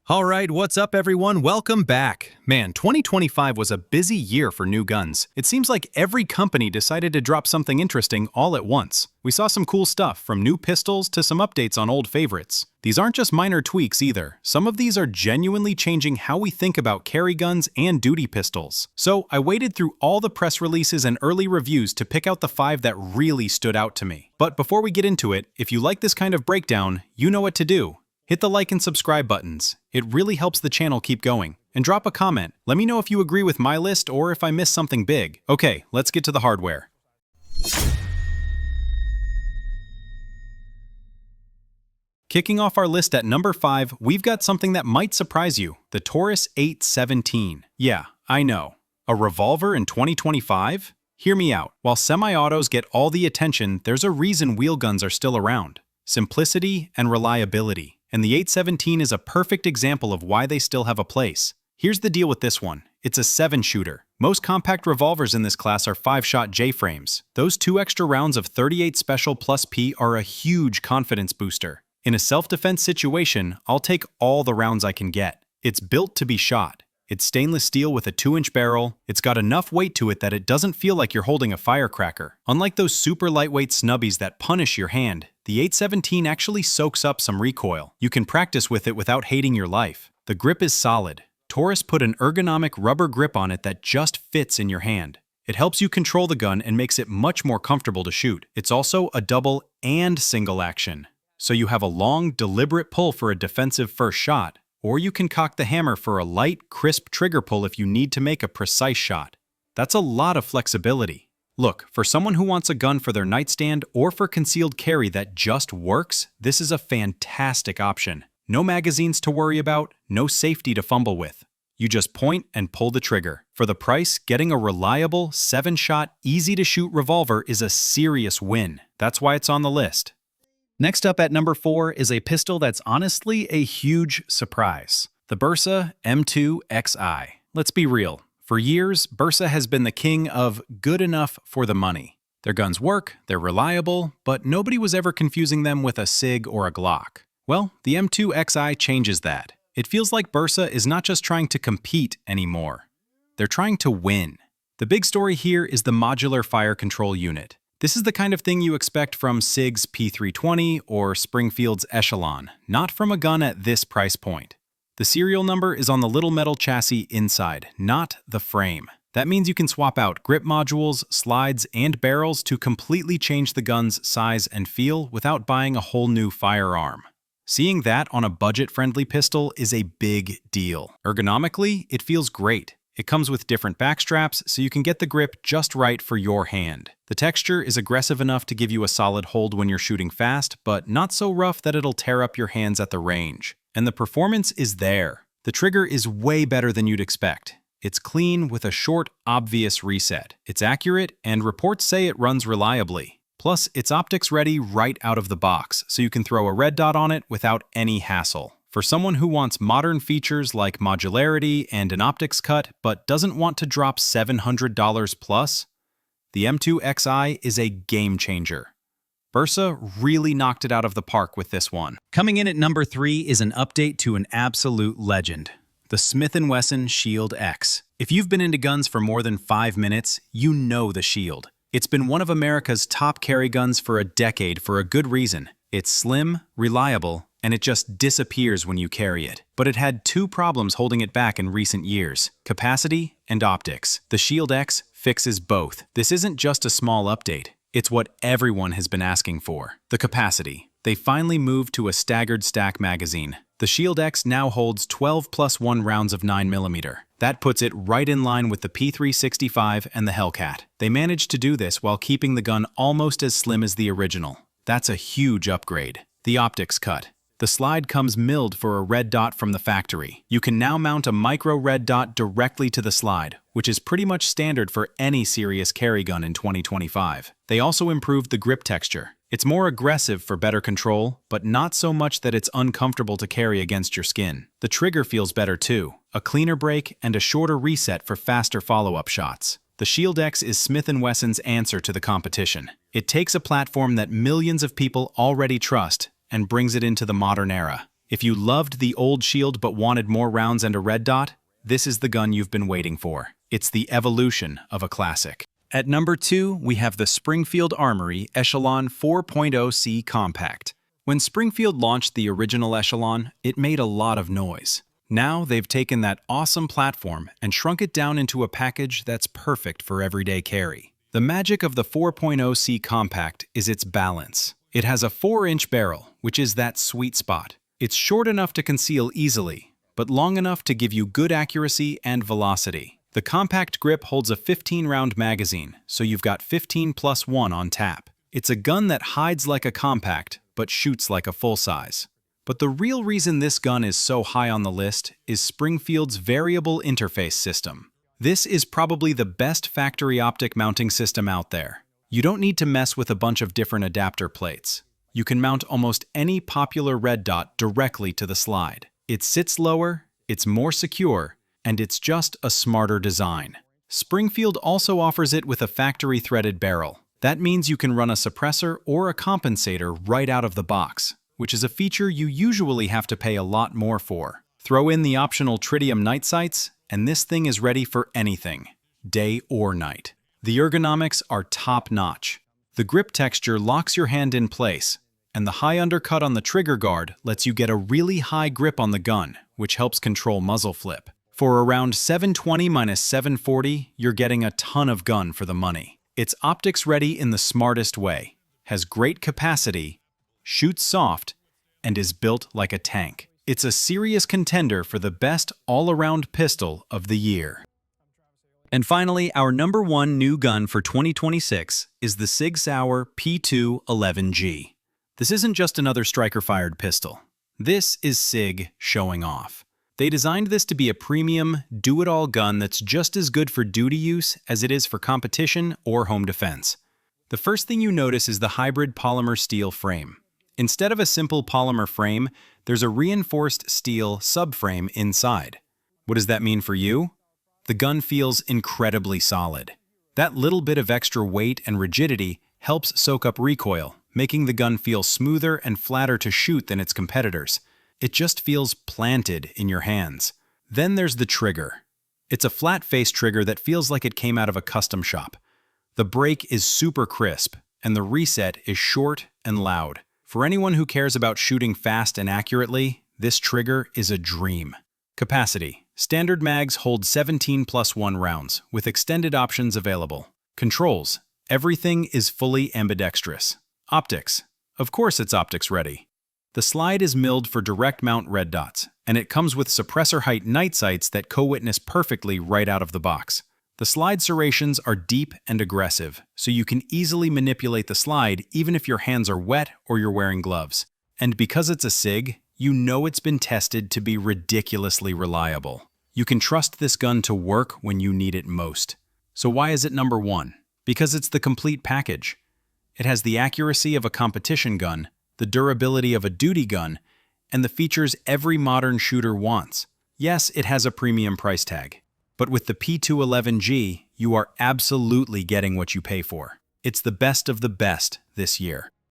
Alright, what's up everyone? Welcome back. Man, 2025 was a busy year for new guns. It seems like every company decided to drop something interesting all at once. We saw some cool stuff, from new pistols to some updates on old favorites. These aren't just minor tweaks either. Some of these are genuinely changing how we think about carry guns and duty pistols. So I waded through all the press releases and early reviews to pick out the 5 that really stood out to me. But before we get into it, if you like this kind of breakdown, you know what to do. Hit the like and subscribe buttons. It really helps the channel keep going. And drop a comment. Let me know if you agree with my list or if I missed something big. Okay, let's get to the hardware. Kicking off our list at number 5, we've got something that might surprise you. The Taurus 817. Yeah, I know. A revolver in 2025? Hear me out. While semi-autos get all the attention, there's a reason wheel guns are still around. Simplicity and reliability. And the 817 is a perfect example of why they still have a place. Here's the deal with this one. It's a 7-shooter. Most compact revolvers in this class are 5-shot J-frames. Those 2 extra rounds of .38 Special plus P are a huge confidence booster. In a self-defense situation, I'll take all the rounds I can get. It's built to be shot. It's stainless steel with a 2-inch barrel. It's got enough weight to it that it doesn't feel like you're holding a firecracker. Unlike those super lightweight snubbies that punish your hand, the 817 actually soaks up some recoil. You can practice with it without hating your life. The grip is solid. Taurus put an ergonomic rubber grip on it that just fits in your hand. It helps you control the gun and makes it much more comfortable to shoot. It's also a double and single action. So you have a long, deliberate pull for a defensive first shot, or you can cock the hammer for a light, crisp trigger pull if you need to make a precise shot. That's a lot of flexibility. Look, for someone who wants a gun for their nightstand or for concealed carry that just works, this is a fantastic option. No magazines to worry about, no safety to fumble with. You just point and pull the trigger. For the price, getting a reliable, 7-shot, easy-to-shoot revolver is a serious win. That's why it's on the list. Next up at number 4 is a pistol that's honestly a huge surprise. The Bersa M2XI. Let's be real. For years, Bersa has been the king of good enough for the money. Their guns work, they're reliable, but nobody was ever confusing them with a SIG or a Glock. Well, the M2XI changes that. It feels like Bersa is not just trying to compete anymore. They're trying to win. The big story here is the modular fire control unit. This is the kind of thing you expect from SIG's P320 or Springfield's Echelon, not from a gun at this price point. The serial number is on the little metal chassis inside, not the frame. That means you can swap out grip modules, slides, and barrels to completely change the gun's size and feel without buying a whole new firearm. Seeing that on a budget-friendly pistol is a big deal. Ergonomically, it feels great. It comes with different back straps, so you can get the grip just right for your hand. The texture is aggressive enough to give you a solid hold when you're shooting fast, but not so rough that it'll tear up your hands at the range. And the performance is there. The trigger is way better than you'd expect. It's clean with a short, obvious reset. It's accurate, and reports say it runs reliably. Plus, it's optics ready right out of the box, so you can throw a red dot on it without any hassle. For someone who wants modern features like modularity and an optics cut, but doesn't want to drop $700 plus, the M2XI is a game changer. Bersa really knocked it out of the park with this one. Coming in at number 3 is an update to an absolute legend, the Smith & Wesson Shield X. If you've been into guns for more than 5 minutes, you know the Shield. It's been one of America's top carry guns for a decade for a good reason. It's slim, reliable, and it just disappears when you carry it. But it had 2 problems holding it back in recent years: capacity and optics. The Shield X fixes both. This isn't just a small update. It's what everyone has been asking for. The capacity. They finally moved to a staggered stack magazine. The Shield X now holds 12 + 1 rounds of 9mm. That puts it right in line with the P365 and the Hellcat. They managed to do this while keeping the gun almost as slim as the original. That's a huge upgrade. The optics cut. The slide comes milled for a red dot from the factory. You can now mount a micro red dot directly to the slide, which is pretty much standard for any serious carry gun in 2025. They also improved the grip texture. It's more aggressive for better control, but not so much that it's uncomfortable to carry against your skin. The trigger feels better too, a cleaner break and a shorter reset for faster follow-up shots. The Shield X is Smith & Wesson's answer to the competition. It takes a platform that millions of people already trust and brings it into the modern era. If you loved the old Shield but wanted more rounds and a red dot, this is the gun you've been waiting for. It's the evolution of a classic. At number 2, we have the Springfield Armory Echelon 4.0C Compact. When Springfield launched the original Echelon, it made a lot of noise. Now they've taken that awesome platform and shrunk it down into a package that's perfect for everyday carry. The magic of the 4.0C Compact is its balance. It has a 4-inch barrel, which is that sweet spot. It's short enough to conceal easily, but long enough to give you good accuracy and velocity. The compact grip holds a 15-round magazine, so you've got 15 plus 1 on tap. It's a gun that hides like a compact, but shoots like a full-size. But the real reason this gun is so high on the list is Springfield's variable interface system. This is probably the best factory optic mounting system out there. You don't need to mess with a bunch of different adapter plates. You can mount almost any popular red dot directly to the slide. It sits lower, it's more secure, and it's just a smarter design. Springfield also offers it with a factory threaded barrel. That means you can run a suppressor or a compensator right out of the box, which is a feature you usually have to pay a lot more for. Throw in the optional tritium night sights, and this thing is ready for anything, day or night. The ergonomics are top-notch. The grip texture locks your hand in place, and the high undercut on the trigger guard lets you get a really high grip on the gun, which helps control muzzle flip. For around $720 minus $740, you're getting a ton of gun for the money. It's optics ready in the smartest way, has great capacity, shoots soft, and is built like a tank. It's a serious contender for the best all-around pistol of the year. And finally, our number 1 new gun for 2026 is the Sig Sauer P211G. This isn't just another striker-fired pistol. This is Sig showing off. They designed this to be a premium, do-it-all gun that's just as good for duty use as it is for competition or home defense. The first thing you notice is the hybrid polymer steel frame. Instead of a simple polymer frame, there's a reinforced steel subframe inside. What does that mean for you? The gun feels incredibly solid. That little bit of extra weight and rigidity helps soak up recoil, making the gun feel smoother and flatter to shoot than its competitors. It just feels planted in your hands. Then there's the trigger. It's a flat-face trigger that feels like it came out of a custom shop. The break is super crisp, and the reset is short and loud. For anyone who cares about shooting fast and accurately, this trigger is a dream. Capacity. Standard mags hold 17 plus 1 rounds, with extended options available. Controls. Everything is fully ambidextrous. Optics. Of course it's optics ready. The slide is milled for direct mount red dots, and it comes with suppressor height night sights that co-witness perfectly right out of the box. The slide serrations are deep and aggressive, so you can easily manipulate the slide even if your hands are wet or you're wearing gloves. And because it's a SIG, you know it's been tested to be ridiculously reliable. You can trust this gun to work when you need it most. So why is it number 1? Because it's the complete package. It has the accuracy of a competition gun, the durability of a duty gun, and the features every modern shooter wants. Yes, it has a premium price tag, but with the P211G, you are absolutely getting what you pay for. It's the best of the best this year.